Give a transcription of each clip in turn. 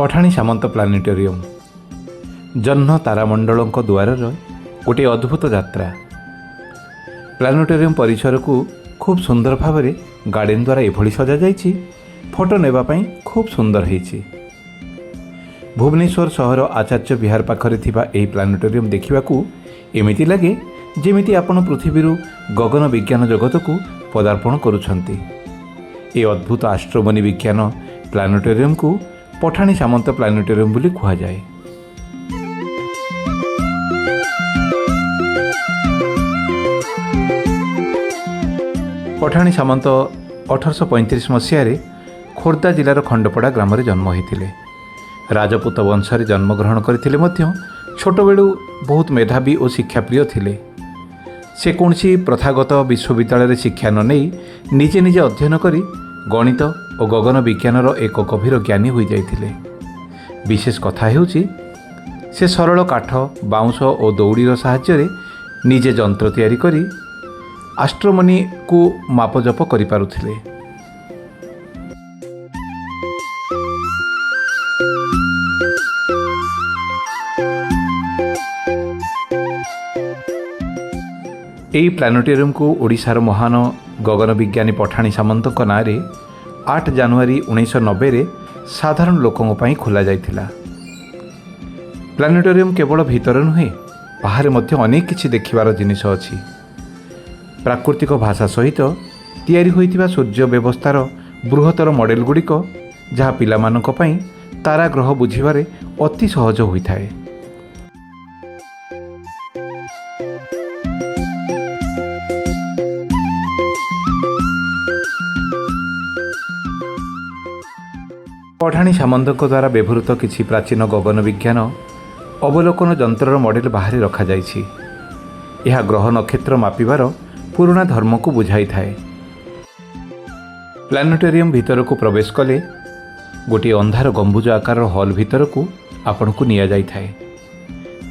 पठाणी सामंत planetarium जह्न तारामंडलों द्वार गोटे अद्भुत यात्रा। प्लानेटोरियम परिसर को खूब सुंदर भाव गार्डन द्वारा एभली सजा जाइछि, फोटो नेबापाई खूब सुंदर होइछि। भुवनेश्वर सहर आचार्य विहार पाखरे थिबा एही प्लानेटोरियम देखिबाकू एमिति लागे जेमिति आपण पृथ्वी गगन विज्ञान जगत को पदार्पण करुछंती। ए अद्भुत आस्ट्रोनॉमी विज्ञान प्लानेटोरियम को पठाणी सामंत प्लानेटोरियम बोली कहा जाए। पठाणी सामंत 1835 मसीह खोर्धा जिलार खंडपड़ा ग्राम जन्म होते। राजपूत वंशरे जन्मग्रहण करथिले मध्य छोट बेलू बहुत मेधावी और शिक्षाप्रिय थिले। से कौनसी प्रथागत विश्वविद्यालय शिक्षा न नहीं निजे निजे अध्ययन करी गणित और गगन विज्ञानर एक गभीर ज्ञानी हो जाइथिले। विशेष कथा हेउची से सरल काठ बाउंश और दौड़ीर साहाय्य निजे जंत्र तैयारी करी आस्ट्रोनॉमी को मापजप करि पारुथिले। एही प्लानेटोरियम को ओडिशार महान गगन विज्ञानी पठाणी सामंत नाँ 8 जनवरी 1990 साधारण लोकों ପାଇଁ खोला जाइथिला। प्लानेटोरियम केवल भीतर नुहे बाहर मध्य अनेक किछि देखिबार जिनिस अछि। प्राकृतिक भाषा सहित तैयारी होइतिबा सूर्य व्यवस्थार बृहत्तर मॉडल गुड़िक जहाँ पिलामानक पई तारा ग्रह बुझिबारे अति सहज होइथाए। पठाणी सामंतों द्वारा व्यवहृत किसी प्राचीन गगन विज्ञान अवलोकन जंत्रर मॉडल बाहर रखा जाइछि। यह ग्रह नक्षत्र मापिबार पुराना धर्म को बुझाई थाए। प्लानेटोरियम भीतर को प्रवेश कले गोटे अंधार गंबुज आकार हॉल भीतर को आपण को निया जाई थाए,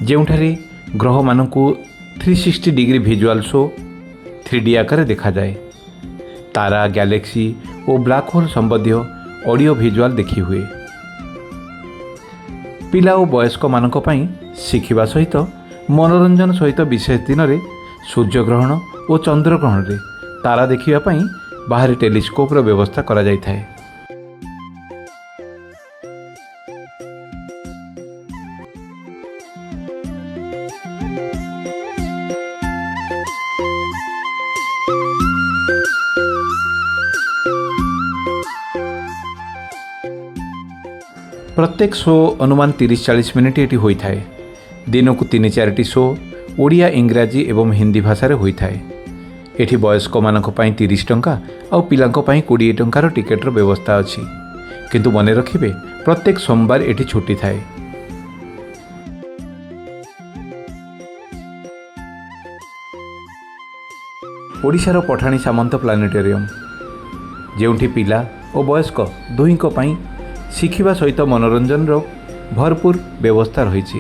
जेउठारे ग्रह मानकू 360 डिग्री विजुअल शो 3D आकार देखा जाए। तारा गैलेक्सी और ब्लैक होल संबंधी ऑडियो विजुअल देखी हुए। पिला और वयस्क मानक पई शिखिबा सहित मनोरंजन सहित विशेष दिन में सूर्यग्रहण और चंद्रग्रहण रे तारा देखिबा पई बाहर टेलीस्कोप रो व्यवस्था करा जाय थाए। प्रत्येक शो अनुमान 30-40 मिनिट ये होता है। दिन को 3-4 शो ओडिया इंग्राजी एवं हिंदी भाषा रे होता है। एठी वयस्क मानक पई 30 टंका और पिलांको पई 20 टंकार टिकेटर व्यवस्था अछि, किंतु मने रखिबे प्रत्येक सोमवार एठी छुट्टी थाए। ओडिशार पठाणी सामंत प्लानेटोरियम जेउठी पिला और वयस्क दुहींको पई शिखिबा सहित मनोरंजन भरपूर व्यवस्था रही।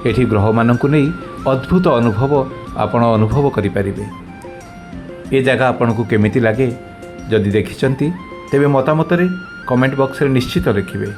एठी ग्रह मानकु नहीं अद्भुत अनुभव आपण अनुभव करिपारिबे। ए जगह आपनको केमिति लागे जदि देखिचंती तेबे मतामत रे कमेंट बॉक्स रे निश्चित लिखिबे।